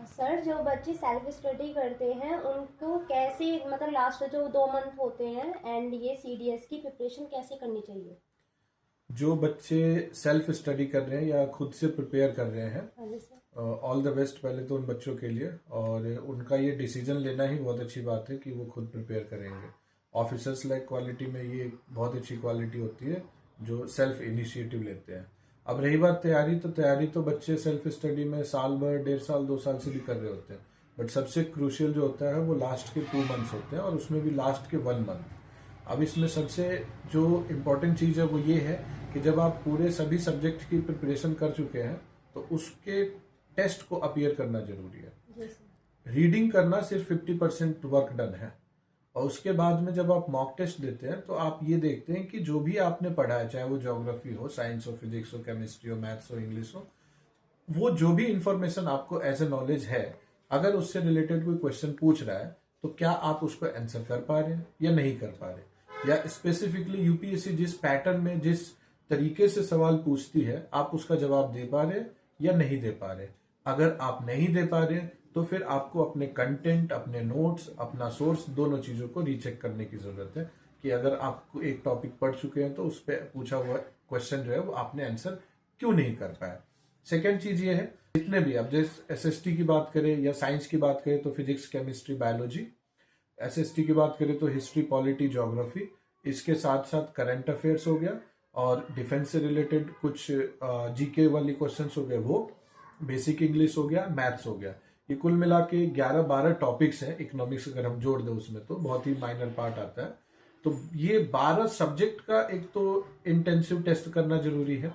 Sir जो बच्चे self study करते हैं उनको कैसे मतलब लास्ट जो 2 मंथ होते हैं एंड ये सीडीएस की प्रिपरेशन कैसे करनी चाहिए? जो बच्चे सेल्फ स्टडी कर रहे हैं या खुद से प्रिपेयर कर रहे हैं, हाँ जी सर। ऑल द बेस्ट पहले तो उन बच्चों के लिए। और उनका ये डिसीजन लेना ही बहुत अच्छी बात है कि वो खुद प्रिपेयर करेंगे। ऑफिसर्स लाइक क्वालिटी में ये बहुत अच्छी क्वालिटी होती है जो सेल्फ इनिशिएटिव लेते हैं। अब रही बात तैयारी तो बच्चे सेल्फ स्टडी में साल भर, 1.5 साल, 2 साल से भी कर रहे होते हैं। बट सबसे क्रूशियल जो होता है वो लास्ट के 2 मंथ्स होते हैं, और उसमें भी लास्ट के 1 मंथ। अब इसमें सबसे जो इम्पोर्टेंट चीज़ है वो ये है कि जब आप पूरे सभी सब्जेक्ट की प्रिपरेशन कर चुके हैं तो उसके टेस्ट को अपीयर करना जरूरी है। जी सर। रीडिंग करना सिर्फ 50% वर्क डन है, और उसके बाद में जब आप मॉक टेस्ट देते हैं तो आप ये देखते हैं कि जो भी आपने पढ़ा है, चाहे वो ज्योग्राफी हो, साइंस हो, फिजिक्स हो, केमिस्ट्री हो, मैथ्स हो, इंग्लिश हो, वो जो भी इंफॉर्मेशन आपको एज ए नॉलेज है, अगर उससे रिलेटेड कोई क्वेश्चन पूछ रहा है तो क्या आप उसको आंसर कर पा रहे हैं या नहीं कर पा रहे, या स्पेसिफिकली यूपीएससी जिस पैटर्न में, जिस तरीके से सवाल पूछती है, आप उसका जवाब दे पा रहे हैं या नहीं दे पा रहे। अगर आप नहीं दे पा रहे तो फिर आपको अपने कंटेंट, अपने नोट्स, अपना सोर्स, दोनों चीजों को रीचेक करने की जरूरत है कि अगर आप एक टॉपिक पढ़ चुके हैं तो उस पर पूछा हुआ क्वेश्चन जो है वो आपने आंसर क्यों नहीं कर पाया। सेकेंड चीज ये है, जितने भी आप जैसे एसएसटी की बात करें या साइंस की बात करें तो फिजिक्स, केमिस्ट्री, बायोलॉजी। एसएसटी की बात करें तो हिस्ट्री, पॉलिटी, ज्योग्राफी। इसके साथ साथ करंट अफेयर्स हो गया, और डिफेंस से रिलेटेड कुछ जीके वाली क्वेश्चंस हो गए वो, बेसिक इंग्लिश हो गया, मैथ्स हो गया। ये कुल मिला के 11-12 टॉपिक्स हैं। इकोनॉमिक्स अगर हम जोड़ दें उसमें तो बहुत ही माइनर पार्ट आता है। तो ये 12 सब्जेक्ट का एक तो इंटेंसिव टेस्ट करना जरूरी है।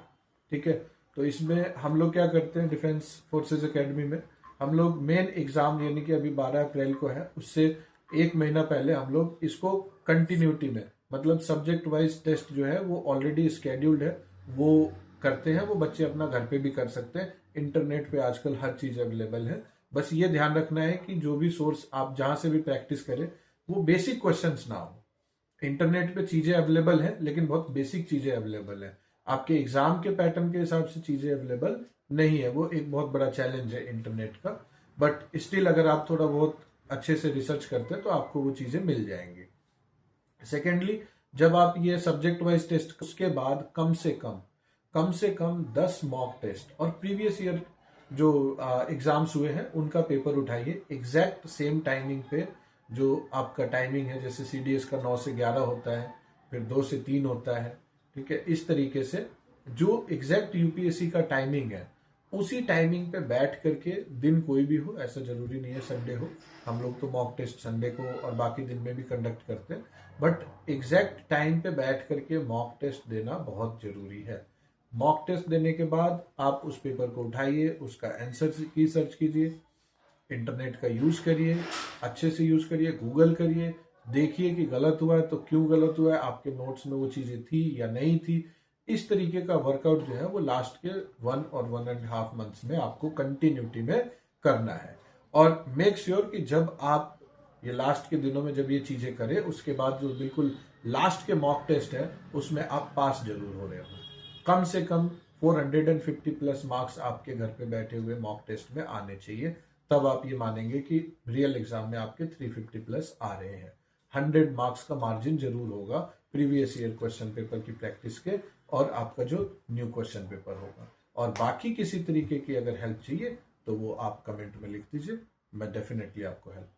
ठीक है, तो इसमें हम लोग क्या करते हैं, डिफेंस फोर्सेज एकेडमी में हम लोग मेन एग्जाम यानी कि अभी 12 अप्रैल को है, उससे 1 महीना पहले हम लोग इसको कंटिन्यूटी में, मतलब सब्जेक्ट वाइज टेस्ट जो है वो ऑलरेडी स्केड्यूल्ड है, वो करते हैं। वो बच्चे अपना घर पे भी कर सकते हैं, इंटरनेट पे आजकल हर चीज अवेलेबल है। बस ये ध्यान रखना है कि जो भी सोर्स आप जहां से भी प्रैक्टिस करें वो बेसिक क्वेश्चंस ना हो। इंटरनेट पे चीजें अवेलेबल हैं लेकिन बहुत बेसिक चीजें अवेलेबल है, आपके एग्जाम के पैटर्न के हिसाब से चीजें अवेलेबल नहीं है। वो एक बहुत बड़ा चैलेंज है इंटरनेट का। बट स्टिल अगर आप थोड़ा बहुत अच्छे से रिसर्च करते हैं तो आपको वो चीजें मिल जाएंगी। सेकेंडली, जब आप ये सब्जेक्ट वाइज टेस्ट, उसके बाद कम से कम 10 मॉक टेस्ट और प्रीवियस ईयर जो एग्जाम्स हुए हैं उनका पेपर उठाइए एग्जैक्ट सेम टाइमिंग पे। जो आपका टाइमिंग है, जैसे सीडीएस का 9 से 11 होता है, फिर 2 से 3 होता है। ठीक है, इस तरीके से जो एग्जैक्ट यूपीएससी का टाइमिंग है उसी टाइमिंग पे बैठ करके, दिन कोई भी हो, ऐसा जरूरी नहीं है संडे हो, हम लोग तो मॉक टेस्ट संडे को और बाकी दिन में भी कंडक्ट करते हैं, बट एग्जैक्ट टाइम पे बैठ करके मॉक टेस्ट देना बहुत जरूरी है। मॉक टेस्ट देने के बाद आप उस पेपर को उठाइए, उसका आंसर की सर्च कीजिए, इंटरनेट का यूज करिए, अच्छे से यूज करिए, गूगल करिए, देखिए कि गलत हुआ है तो क्यों गलत हुआ है, आपके नोट्स में वो चीजें थी या नहीं थी। इस तरीके का वर्कआउट जो है वो लास्ट के 1 और 1.5 मंथ्स में आपको कंटिन्यूटी में करना है। और मेक श्योर कि जब आप ये लास्ट के दिनों में जब ये चीजें करें, उसके बाद जो बिल्कुल लास्ट के मॉक टेस्ट है उसमें आप पास जरूर हो रहे हो। कम से कम 450 प्लस मार्क्स आपके घर पे बैठे हुए मॉक टेस्ट में आने चाहिए, तब आप ये मानेंगे कि रियल एग्जाम में आपके 350 प्लस आ रहे हैं। 100 मार्क्स का मार्जिन जरूर होगा प्रीवियस ईयर क्वेश्चन पेपर की प्रैक्टिस के, और आपका जो न्यू क्वेश्चन पेपर होगा। और बाकी किसी तरीके की अगर हेल्प चाहिए तो वो आप कमेंट में लिख दीजिए, मैं डेफिनेटली आपको हेल्प